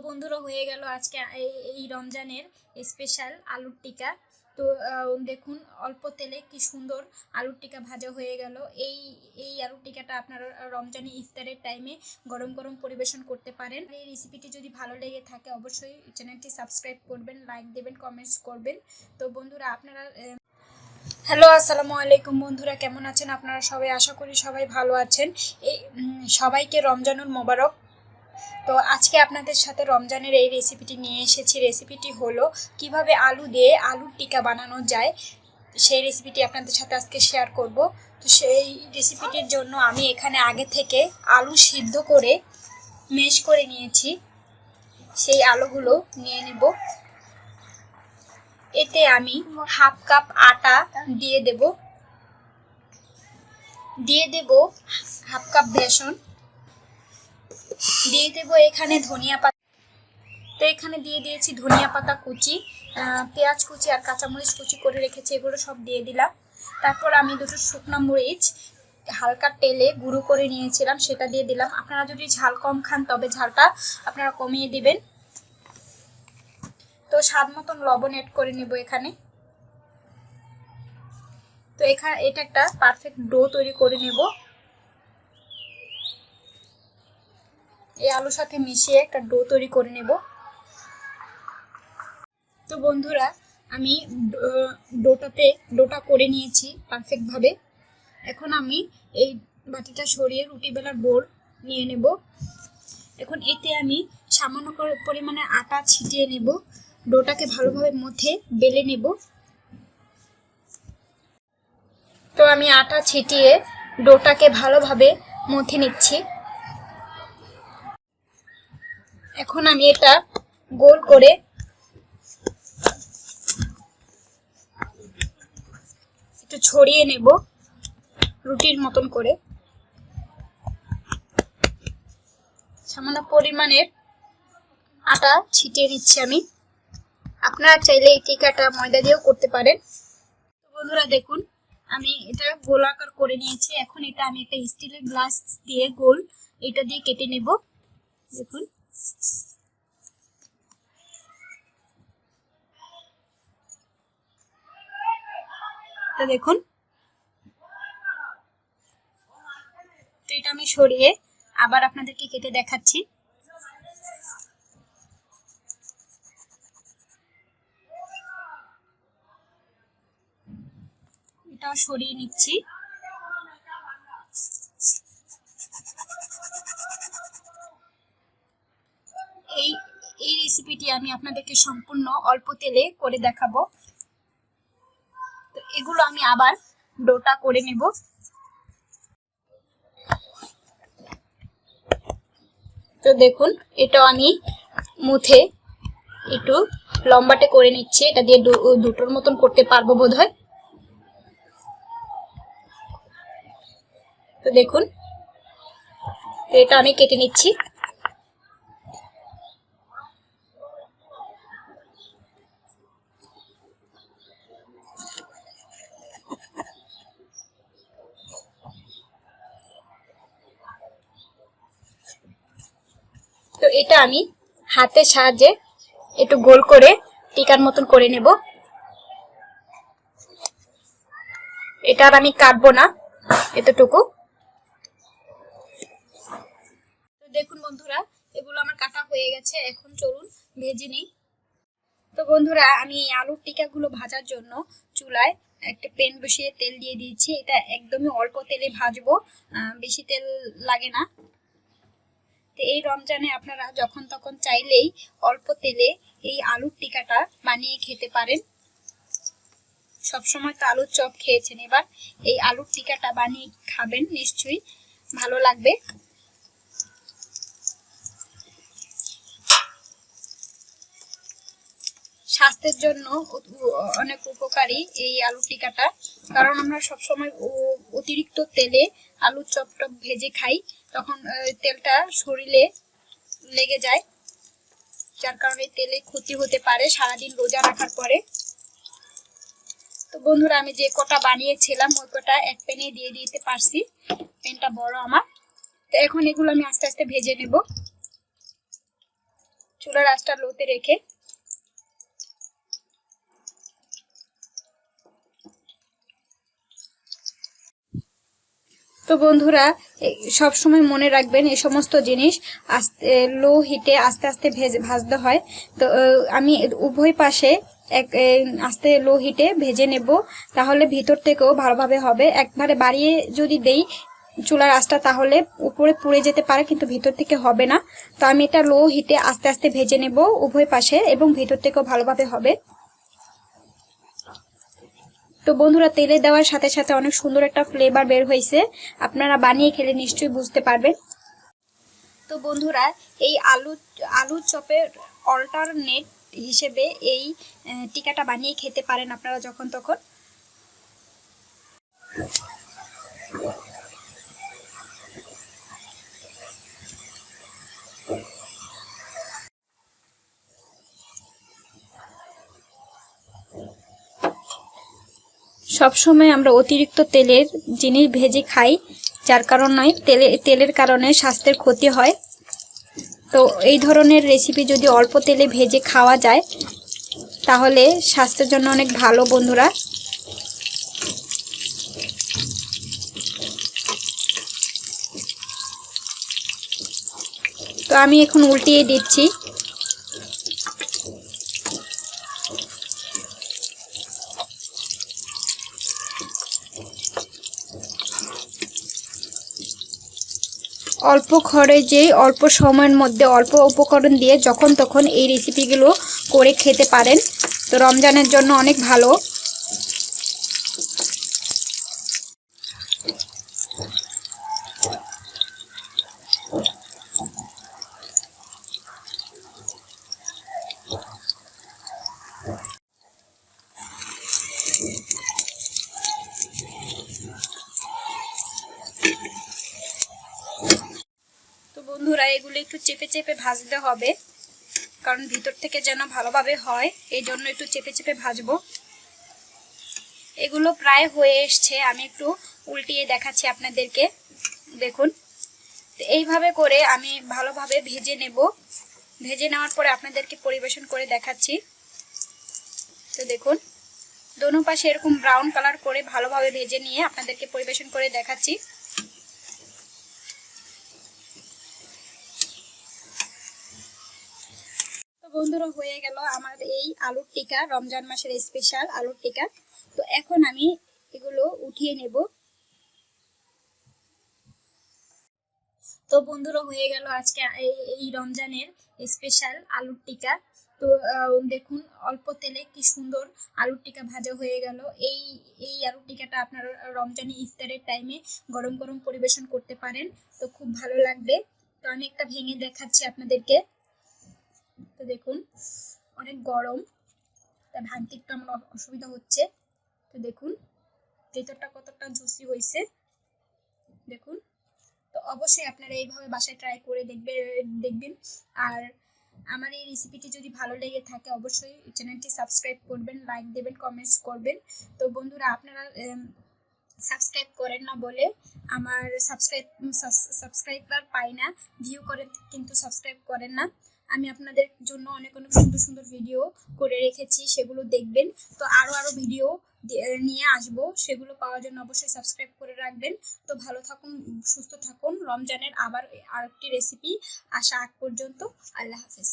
বন্ধুরা হয়ে গেল আজকে এই রমজানের স্পেশাল আলুর টিকা। তো দেখুন অল্প তেলে কি সুন্দর আলুর টিকা ভাজা হয়ে গেল। এই আলুর টিকাটা আপনারা রমজানে ইফতারের টাইমে গরম গরম পরিবেশন করতে পারেন। এই রেসিপিটি যদি ভালো লেগে থাকে অবশ্যই চ্যানেলটি সাবস্ক্রাইব করবেন, লাইক দেবেন, কমেন্টস করবেন। তো বন্ধুরা আপনারা হ্যালো আসসালামু আলাইকুম বন্ধুরা, কেমন আছেন আপনারা সবাই? আশা করি সবাই ভালো আছেন। সবাইকে রমজানুল মোবারক। তো আজকে আপনাদের সাথে রমজানের এই রেসিপিটি নিয়ে এসেছি। রেসিপিটি হলো কিভাবে আলু দিয়ে আলুর টিকা বানানো যায়, সেই রেসিপিটি আপনাদের সাথে আজকে শেয়ার করব। তো সেই রেসিপিটির জন্য আমি এখানে আগে থেকে আলু সিদ্ধ করে ম্যাশ করে নিয়েছি। সেই আলুগুলো নিয়ে নেব। এতে আমি হাফ কাপ আটা দিয়ে দেব হাফ কাপ বেসন দিয়ে দেব। এখানে ধনিয়া পাতা, তো এখানে দিয়ে দিয়েছি ধনিয়া পাতা কুচি, পেঁয়াজ কুচি আর কাঁচামরিচ কুচি করে রেখেছি, এগুলো সব দিয়ে দিলাম। তারপর আমি দুটো শুকনো মরিচ হালকা তেলে গুঁড়ো করে নিয়েছিলাম, সেটা দিয়ে দিলাম। আপনারা যদি ঝাল কম খান তবে ঝালটা আপনারা কমিয়ে দিবেন। তো স্বাদ মতন লবণ অ্যাড করে নেব এখানে। তো এটা একটা পারফেক্ট ডো তৈরি করে নেব। এই আলুর সাথে মিশিয়ে একটা ডো তৈরি করে নেব। তো বন্ধুরা আমি ডোটা করে নিয়েছি পারফেক্ট ভাবে। এখন আমি এই বাটিটা সরিয়ে রুটি বেলার বোল নিয়ে নেব। এখন এতে আমি সামান্য পরিমাণে আটা ছিটিয়ে নেব। ডোটাকে ভালোভাবে মধ্যে বেলে নেব। তো আমি আটা ছিটিয়ে ডোটাকে ভালোভাবে মথে নিচ্ছি। এখন আমি এটা গোল করে একটু ছড়িয়ে নেব রুটির মতন করে। সামান্য পরিমাণের আটা ছিটিয়ে নিচ্ছি আমি। আপনারা চাইলে এই টিকাটা ময়দা দিয়েও করতে পারেন। তো বন্ধুরা দেখুন আমি এটা গোলাকার করে নিয়েছি। এখন এটা আমি একটা স্টিলের গ্লাস দিয়ে গোল এটা দিয়ে কেটে নেব। দেখুন তো দেখুন, তো এটা আমি সরিয়ে আবার আপনাদেরকে কেটে দেখাচ্ছি। এটাও সরিয়ে নিচ্ছি। এই রেসিপিটি আমি আপনাদেরকে সম্পূর্ণ অল্প তেলে করে দেখাবো। তো এগুলো আমি আবার ডোটা করে নেব। তো দেখুন এটাও আমি মুথে একটু লম্বাটে করে নিচ্ছি। এটা দিয়ে দুটোর মতন করতে পারবো বোধহয়। তো দেখুন এটা আমি কেটে নিচ্ছি। তো এটা আমি হাতের সাহায্যে একটু গোল করে টিকার মতন করে নেব। এটা আর আমি কাটবো না, এতটুকু। তো দেখুন বন্ধুরা এগুলো আমার কাটা হয়ে গেছে। এখন চলুন ভেজে নিই। তো বন্ধুরা আমি এই আলুর টিকাগুলো ভাজার জন্য চুলায় একটা প্যান বসিয়ে তেল দিয়ে দিয়েছি। এটা একদমই অল্প তেলে ভাজবো, বেশি তেল লাগে না। তো এই রমজানে আপনারা যখন তখন চাইলেই অল্প তেলে এই আলুর টিকাটা বানিয়ে খেতে পারেন। সবসময় তো আলুর চপ খেয়েছেন, এবার এই আলুর টিকাটা বানিয়ে খাবেন, নিশ্চয়ই ভালো লাগবে। স্বাস্থ্যের জন্য অনেক উপকারী এই আলু টিকাটা, কারণ আমরা সবসময় অতিরিক্ত তেলে আলুর চপ ভেজে খাই, তখন তেলটা শরীরে লেগে যায়, যার কারণে তেলে ক্ষতি হতে পারে সারাদিন রোজা রাখার পরে। তো বন্ধুরা আমি যে কটা বানিয়েছিলাম ওই কটা এক প্যানে দিয়ে দিতে পারছি, প্যানটা বড় আমার। তো এখন এগুলো আমি আস্তে আস্তে ভেজে নেব। চুলার আঁচটা লোতে রেখে। তো বন্ধুরা সব সময় মনে রাখবেন এই সমস্ত জিনিস আস্তে লো হিটে আস্তে আস্তে ভাজতে হয়। তো আমি উভয় পাশে আস্তে লো হিটে ভেজে নেব, তাহলে ভিতর থেকেও ভালোভাবে হবে। একবারে বাড়িয়ে যদি দেই চুলার আঁচটা তাহলে উপরে পুড়ে যেতে পারে, কিন্তু ভিতর থেকে হবে না। তো আমি এটা লো হিটে আস্তে আস্তে ভেজে নেব উভয় পাশে, এবং ভিতর থেকেও ভালোভাবে হবে। তো বন্ধুরা তেলে দেওয়ার সাথে সাথে অনেক সুন্দর একটা ফ্লেভার বের হয়েছে, আপনারা বানিয়ে খেলে নিশ্চয়ই বুঝতে পারবেন। তো বন্ধুরা এই আলু চপের অল্টারনেট হিসেবে এই টিকাটা বানিয়ে খেতে পারেন আপনারা যখন তখন। সবসময় আমরা অতিরিক্ত তেলের জিনিস ভেজে খাই, যার কারণে তেলের কারণে স্বাস্থ্যের ক্ষতি হয়। তো এই ধরনের রেসিপি যদি অল্প তেলে ভেজে খাওয়া যায় তাহলে স্বাস্থ্যের জন্য অনেক ভালো বন্ধুরা। তো আমি এখন উল্টিয়ে দিচ্ছি। অল্প খরচে অল্প সময়ের মধ্যে অল্প উপকরণ দিয়ে যখন তখন এই রেসিপিগুলো করে খেতে পারেন। তো রমজানের জন্য অনেক ভালো। তো বন্ধুরা এগুলো একটু চেপে চেপে ভাজতে হবে, কারণ ভিতর থেকে যেন ভালোভাবে হয়, এই জন্য একটু চেপে চেপে ভাজবো। এগুলো প্রায় হয়ে এসছে, আমি একটু উল্টিয়ে দেখাচ্ছি আপনাদেরকে। দেখুন এইভাবে করে আমি ভালোভাবে ভেজে নেব। ভেজে নেওয়ার পরে আপনাদেরকে পরিবেশন করে দেখাচ্ছি। তো দেখুন দোনো পাশে এরকম ব্রাউন কালার করে ভালোভাবে ভেজে নিয়ে আপনাদেরকে পরিবেশন করে দেখাচ্ছি। তো বন্ধুরা হয়ে গেল আমার এই আলুর টিকা, রমজান মাসের স্পেশাল আলুর টিকা। তো এখন আমি এগুলো উঠিয়ে নেব। তো বন্ধুরা হয়ে গেল আজকে এই রমজানের স্পেশাল আলুর টিকা। তো দেখুন অল্প তেলে কি সুন্দর আলুর টিকা ভাজা হয়ে গেল। এই আলুর টিকাটা আপনারা রমজানি ইফতারের টাইমে গরম গরম পরিবেশন করতে পারেন, তো খুব ভালো লাগবে। তো আমি একটা ভেঙে দেখাচ্ছি আপনাদেরকে। তো দেখুন অনেক গরম, তা ভাঙতে একটু আমার অসুবিধা হচ্ছে। তো দেখুন ভেতরটা কতটা জুসি হয়েছে দেখুন। তো অবশ্যই আপনারা এইভাবে বাসায় ট্রাই করে দেখবেন। আর আমার এই রেসিপিটি যদি ভালো লেগে থাকে অবশ্যই চ্যানেলটি সাবস্ক্রাইব করবেন, লাইক দেবেন, কমেন্টস করবেন। তো বন্ধুরা আপনারা সাবস্ক্রাইব করেন না বলে আমার সাবস্ক্রাইবার পাই না, ভিউ করেন কিন্তু সাবস্ক্রাইব করেন না। আমি আপনাদের জন্য অনেক অনেক সুন্দর সুন্দর ভিডিও করে রেখেছি, সেগুলো দেখবেন। তো আরো ভিডিও নিয়ে আসবো, সেগুলো পাওয়ার জন্য অবশ্যই সাবস্ক্রাইব করে রাখবেন। তো ভালো থাকুন, সুস্থ থাকুন। রমজানের আবার আরেকটি রেসিপি আসা আগ পর্যন্ত আল্লাহ হাফেজ।